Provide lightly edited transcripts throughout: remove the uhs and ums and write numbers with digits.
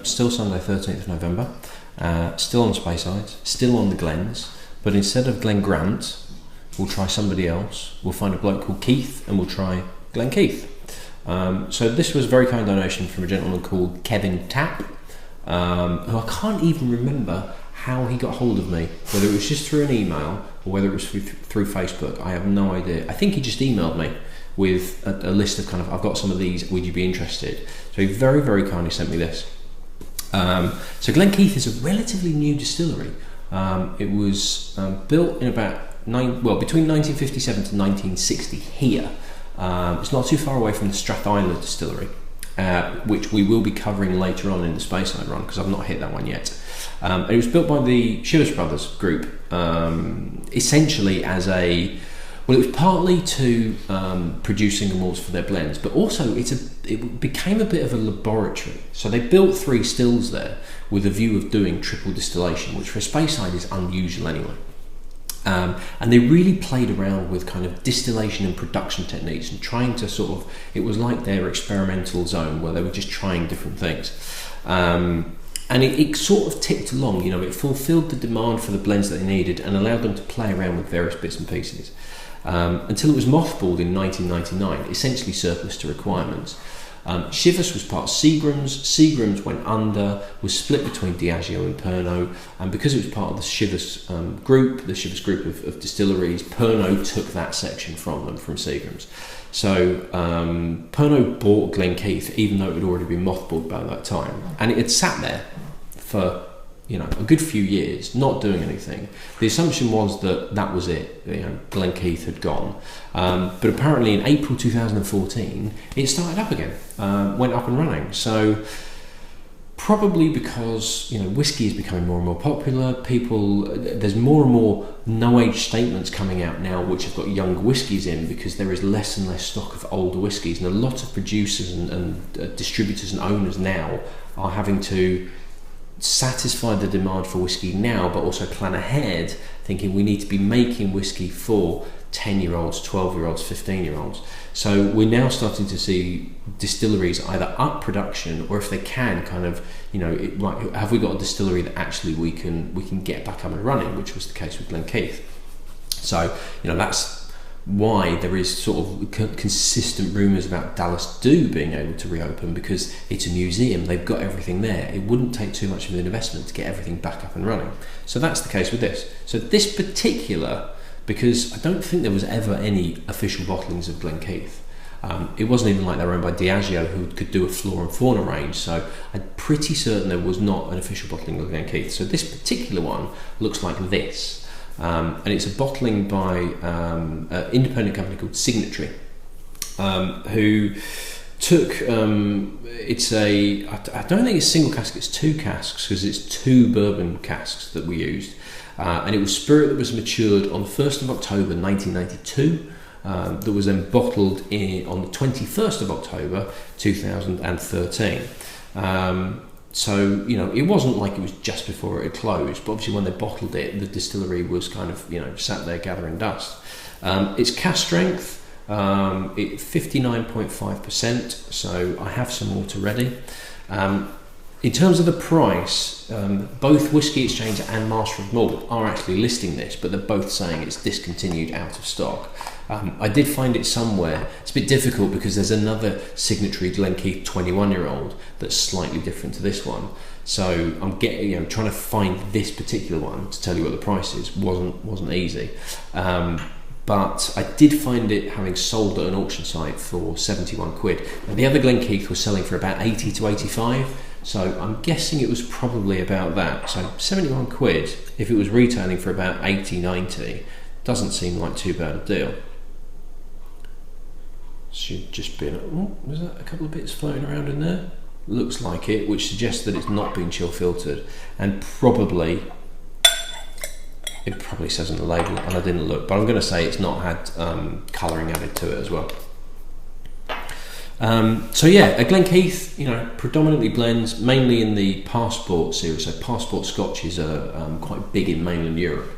still Sunday 13th of November, still on Speyside, still on the Glens, but instead of Glen Grant, we'll try somebody else. We'll find a bloke called Keith and we'll try Glen Keith. So this was a very kind donation from a gentleman called Kevin Tapp, who I can't even remember how he got hold of me, whether it was just through an email or whether it was through Facebook. I have no idea. I think he just emailed me with a list of kind of, I've got some of these, would you be interested? So he very, very kindly sent me this. So Glen Keith is a relatively new distillery. It was built in about between 1957 to 1960 here. It's not too far away from the Strathisla distillery, which we will be covering later on in the Speyside run because I've not hit that one yet. And it was built by the Chivas Brothers group, essentially as it was partly to producing the malts for their blends, but also it became a bit of a laboratory. So they built 3 stills there with a view of doing triple distillation, which for Speyside is unusual anyway. And they really played around with kind of distillation and production techniques and trying to sort of, it was like their experimental zone where they were just trying different things. And it sort of ticked along, it fulfilled the demand for the blends that they needed and allowed them to play around with various bits and pieces. Until it was mothballed in 1999, essentially surplus to requirements. Chivas was part of Seagram's. Seagram's went under, was split between Diageo and Pernod, and because it was part of the Chivas group, of distilleries, Pernod took that section from Seagram's. So Pernod bought Glen Keith, even though it had already been mothballed by that time, and it had sat there for a good few years, not doing anything. The assumption was that was it. Glen Keith had gone, but apparently in April 2014 it started up again, went up and running. So probably because whiskey is becoming more and more popular. There's more and more no-age statements coming out now, which have got younger whiskies in because there is less and less stock of older whiskies, and a lot of producers and distributors and owners now are having to satisfy the demand for whiskey now, but also plan ahead, thinking we need to be making whiskey for 10-year-olds, 12-year-olds, 15-year-olds. So we're now starting to see distilleries either up production, or if they can, kind of, have we got a distillery that actually we can get back up and running, which was the case with Glen Keith. So that's why there is sort of consistent rumours about Dallas Dew being able to reopen, because it's a museum, they've got everything there. It wouldn't take too much of an investment to get everything back up and running. So that's the case with this. So this particular, because I don't think there was ever any official bottlings of Glen Keith. It wasn't even like they were owned by Diageo, who could do a flora and fauna range, so I'm pretty certain there was not an official bottling of Glen Keith. So this particular one looks like this. And it's a bottling by an independent company called Signatory, who took I don't think it's single cask, it's 2 casks, because it's 2 bourbon casks that we used, and it was spirit that was matured on the 1st of October 1992, that was then bottled on the 21st of October 2013. So, it wasn't like it was just before it had closed, but obviously when they bottled it, the distillery was kind of, sat there gathering dust. It's cask strength, 59.5%, so I have some water ready. In terms of the price, both Whisky Exchange and Master of Malt are actually listing this, but they're both saying it's discontinued, out of stock. I did find it somewhere. It's a bit difficult because there's another Signatory Glen Keith 21-year-old that's slightly different to this one. So I'm trying to find this particular one to tell you what the price is wasn't easy. But I did find it having sold at an auction site for 71 quid. Now, the other Glen Keith was selling for about 80 to 85. So I'm guessing it was probably about that. So 71 quid, if it was retailing for about 80, 90, doesn't seem like too bad a deal. Should just be, was that a couple of bits floating around in there? Looks like it, which suggests that it's not been chill filtered, and it probably says on the label, and I didn't look, but I'm going to say it's not had colouring added to it as well. So yeah, a Glen Keith, predominantly blends, mainly in the Passport series. So Passport Scotches are quite big in mainland Europe.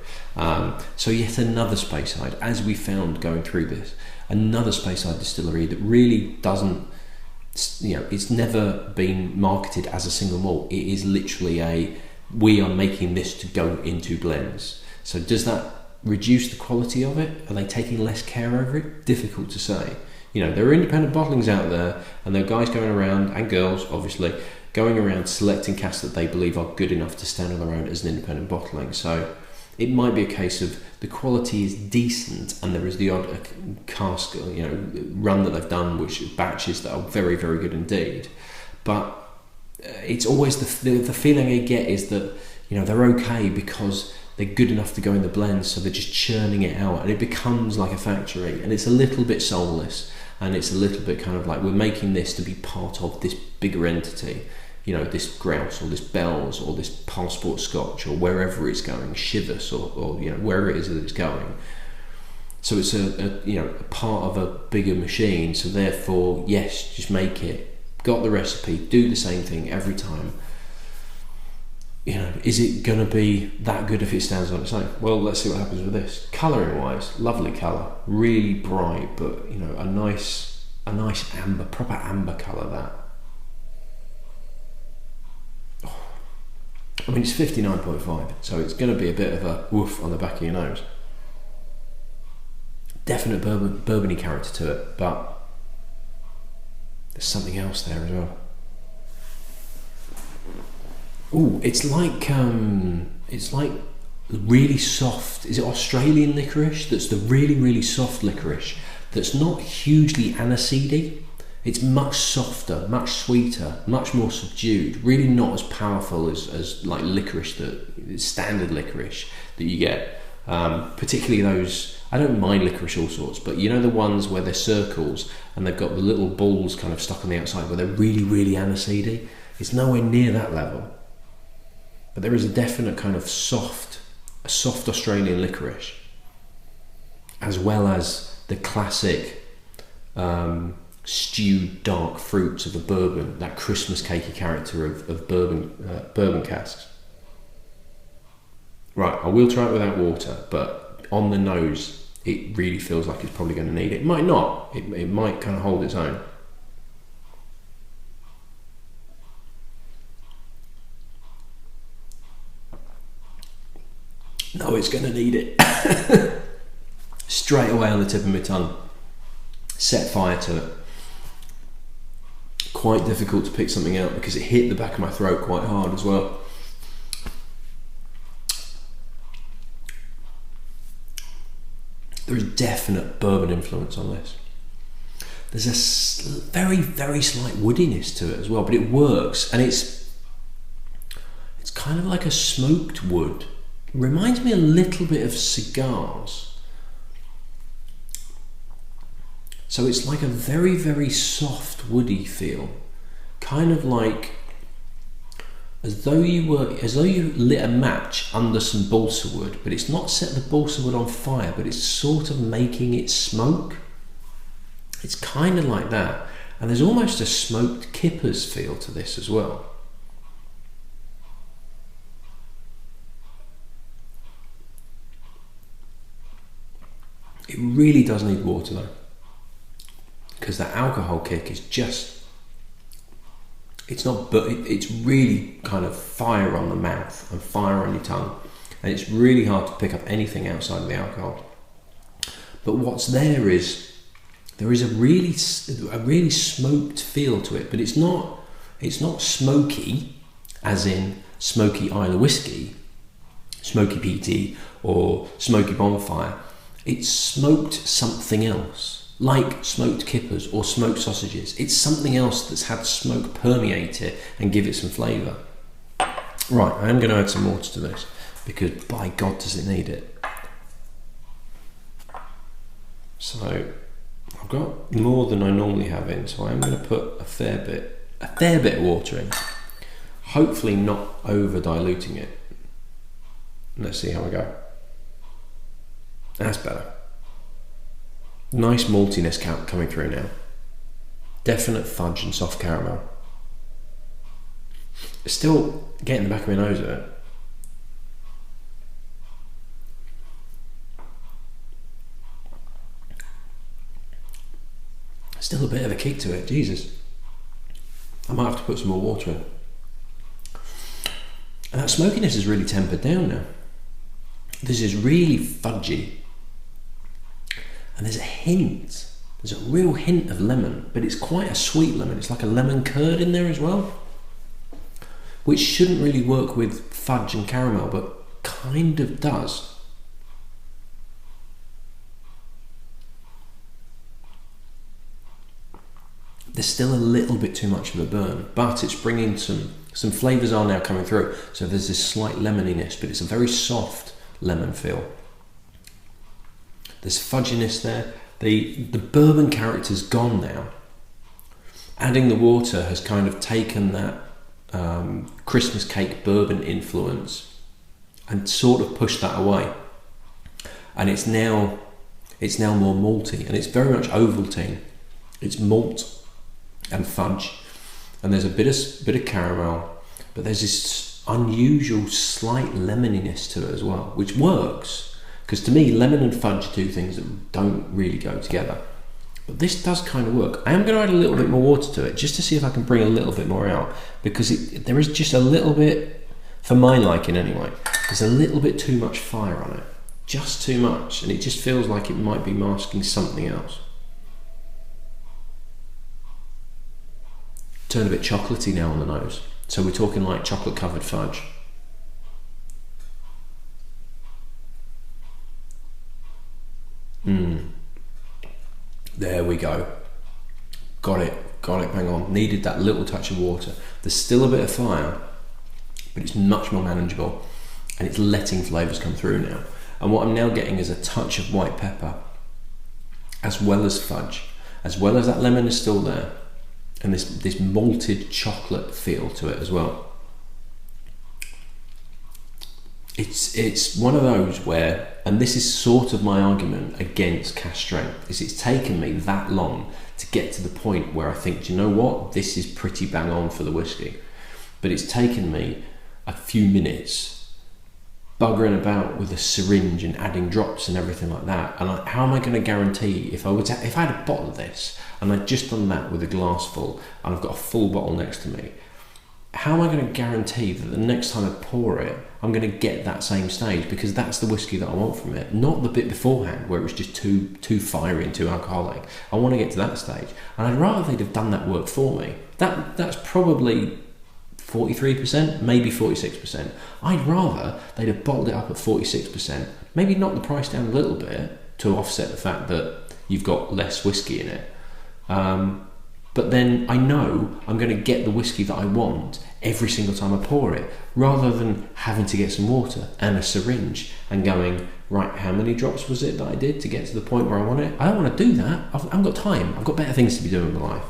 So yet another Speyside, as we found going through this, another Speyside distillery that really doesn't it's never been marketed as a single malt. It is literally we are making this to go into blends. So does that reduce the quality of it? Are they taking less care over it? Difficult to say. There are independent bottlings out there, and there are guys going around, and girls obviously, going around selecting casks that they believe are good enough to stand on their own as an independent bottling. So it might be a case of the quality is decent, and there is the odd cask, run that they've done, which batches that are very, very good indeed. But it's always the feeling I get is that they're okay because they're good enough to go in the blends, so they're just churning it out, and it becomes like a factory, and it's a little bit soulless, and it's a little bit kind of like we're making this to be part of this bigger entity. This Grouse or this Bell's or this Passport Scotch or wherever it's going, Chivas or wherever it is that it's going. So it's a part of a bigger machine. So therefore, yes, just make it. Got the recipe, do the same thing every time. Is it going to be that good if it stands on its own? Well, let's see what happens with this. Colouring wise, lovely colour, really bright, but a nice amber, proper amber colour that. I mean, it's 59.5, so it's going to be a bit of a woof on the back of your nose. Definite bourbony character to it, but there's something else there as well. Ooh, it's like really soft. Is it Australian licorice? That's the really, really soft licorice. That's not hugely aniseedy. It's much softer, much sweeter, much more subdued. Really not as powerful as like licorice, that standard licorice that you get. Particularly those. I don't mind licorice all sorts, but the ones where they're circles and they've got the little balls kind of stuck on the outside where they're really, really aniseedy. It's nowhere near that level. But there is a definite kind of soft Australian licorice, as well as the classic stewed dark fruits of a bourbon, that Christmas cakey character of bourbon casks. Right, I will try it without water, but on the nose, it really feels like it's probably going to need it. It might not. It might kind of hold its own. No, it's going to need it. Straight away on the tip of my tongue. Set fire to it. Quite difficult to pick something out because it hit the back of my throat quite hard as well. There is definite bourbon influence on this. There's a very, very slight woodiness to it as well, but it works, and it's kind of like a smoked wood. It reminds me a little bit of cigars. So it's like a very, very soft woody feel, kind of like as though you lit a match under some balsa wood, but it's not set the balsa wood on fire, but it's sort of making it smoke. It's kind of like that, and there's almost a smoked kippers feel to this as well. It really does need water though, because that alcohol kick is just, it's not, but it's really kind of fire on the mouth and fire on your tongue, and it's really hard to pick up anything outside of the alcohol. But what's there is a really smoked feel to it, but it's not smoky as in smoky Isla whiskey, smoky peaty or smoky bonfire. It's smoked something else, like smoked kippers or smoked sausages. It's something else that's had smoke permeate it and give it some flavour. Right, I am going to add some water to this because by God does it need it. So I've got more than I normally have in, so I'm going to put a fair bit of water in. Hopefully not over diluting it. Let's see how I go. That's better. Nice maltiness coming through now. Definite fudge and soft caramel. Still getting the back of my nose at it. Still a bit of a kick to it, Jesus. I might have to put some more water in. And that smokiness is really tempered down now. This is really fudgy. And there's a real hint of lemon, but it's quite a sweet lemon. It's like a lemon curd in there as well, which shouldn't really work with fudge and caramel, but kind of does. There's still a little bit too much of a burn, but it's bringing some flavours are now coming through. So there's this slight lemoniness, but it's a very soft lemon feel. There's fudginess there. The bourbon character's gone now. Adding the water has kind of taken that Christmas cake bourbon influence and sort of pushed that away. And it's now more malty, and it's very much Ovaltine. It's malt and fudge, and there's a bit of caramel, but there's this unusual slight lemoniness to it as well, which works, because to me lemon and fudge are two things that don't really go together, but this does kind of work. I am going to add a little bit more water to it just to see if I can bring a little bit more out, because there is just a little bit, for my liking anyway, there's a little bit too much fire on it, just too much, and it just feels like it might be masking something else. Turn a bit chocolatey now on the nose, so we're talking like chocolate covered fudge. There we go. Got it, bang on. Needed that little touch of water. There's still a bit of fire, but it's much more manageable, and it's letting flavours come through now. And what I'm now getting is a touch of white pepper, as well as fudge, as well as that lemon is still there. And this malted chocolate feel to it as well. It's one of those where, and this is sort of my argument against cask strength, is it's taken me that long to get to the point where I think, do you know what, this is pretty bang on for the whiskey. But it's taken me a few minutes buggering about with a syringe and adding drops and everything like that, and how am I going to guarantee if I had a bottle of this and I'd just done that with a glass full and I've got a full bottle next to me, how am I going to guarantee that the next time I pour it I'm going to get that same stage, because that's the whiskey that I want from it, not the bit beforehand where it was just too fiery and too alcoholic. I want to get to that stage, and I'd rather they'd have done that work for me. That's probably 43%, maybe 46%. I'd rather they'd have bottled it up at 46%, maybe knock the price down a little bit to offset the fact that you've got less whiskey in it. But then I know I'm going to get the whiskey that I want every single time I pour it, rather than having to get some water and a syringe and going, right, how many drops was it that I did to get to the point where I want it? I don't want to do that. I haven't got time. I've got better things to be doing in my life.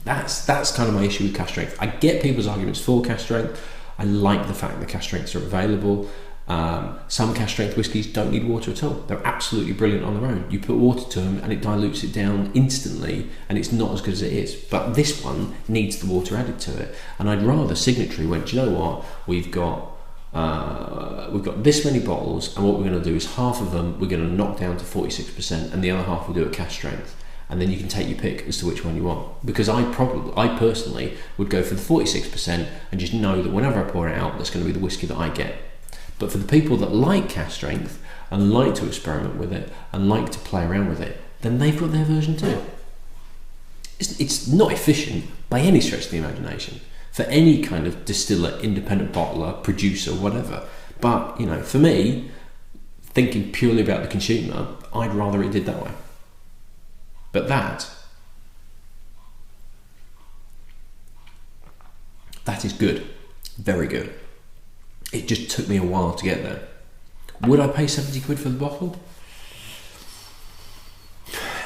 That's kind of my issue with cask strength. I get people's arguments for cask strength. I like the fact that cask strengths are available. Some cask strength whiskies don't need water at all. They're absolutely brilliant on their own. You put water to them and it dilutes it down instantly, and it's not as good as it is. But this one needs the water added to it, and I'd rather Signatory went, do you know what, we've got this many bottles, and what we're going to do is half of them we're going to knock down to 46%, and the other half we'll do at cask strength. And then you can take your pick as to which one you want. Because I personally would go for the 46% and just know that whenever I pour it out, that's going to be the whiskey that I get. But for the people that like cask strength and like to experiment with it and like to play around with it, then they've got their version too. It's not efficient by any stretch of the imagination for any kind of distiller, independent bottler, producer, whatever. But, you know, for me, thinking purely about the consumer, I'd rather it did that way. But that is good, very good. It just took me a while to get there. Would I pay 70 quid for the bottle?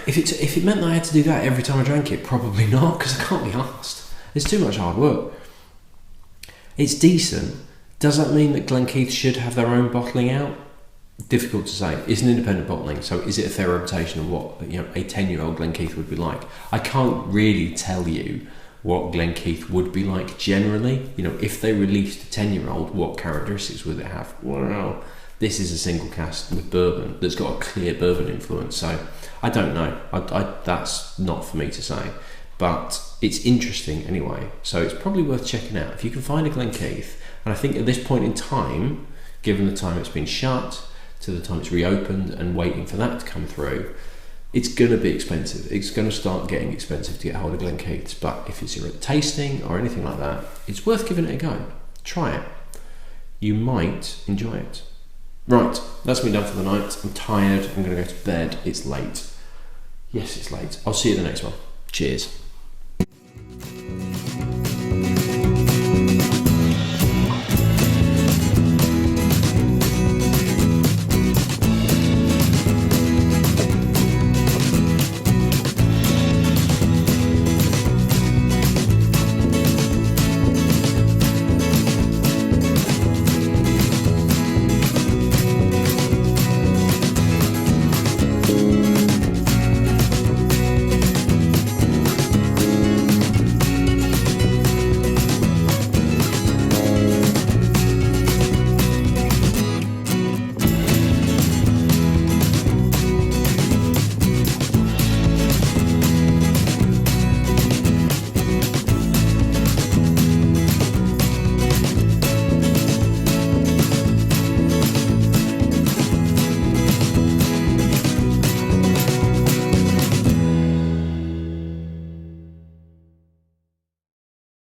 If it meant that I had to do that every time I drank it, probably not, because I can't be arsed. It's too much hard work. It's decent. Does that mean that Glen Keith should have their own bottling out? Difficult to say. It's an independent bottling, so is it a fair representation of what, you know, a 10-year-old Glen Keith would be like? I can't really tell you what Glen Keith would be like generally. You know, if they released a 10-year-old, what characteristics would it have? Well, this is a single cask with bourbon that's got a clear bourbon influence, so I don't know. That's not for me to say. but it's interesting anyway. So it's probably worth checking out if you can find a Glen Keith. And I think at this point in time, given the time it's been shut to the time it's reopened and waiting for that to come through, it's going to be expensive. It's going to start getting expensive to get hold of Glen Keiths. But if it's a tasting or anything like that, it's worth giving it a go. Try it. You might enjoy it. Right, that's me done for the night. I'm tired. I'm going to go to bed. It's late. Yes, it's late. I'll see you at the next one. Cheers.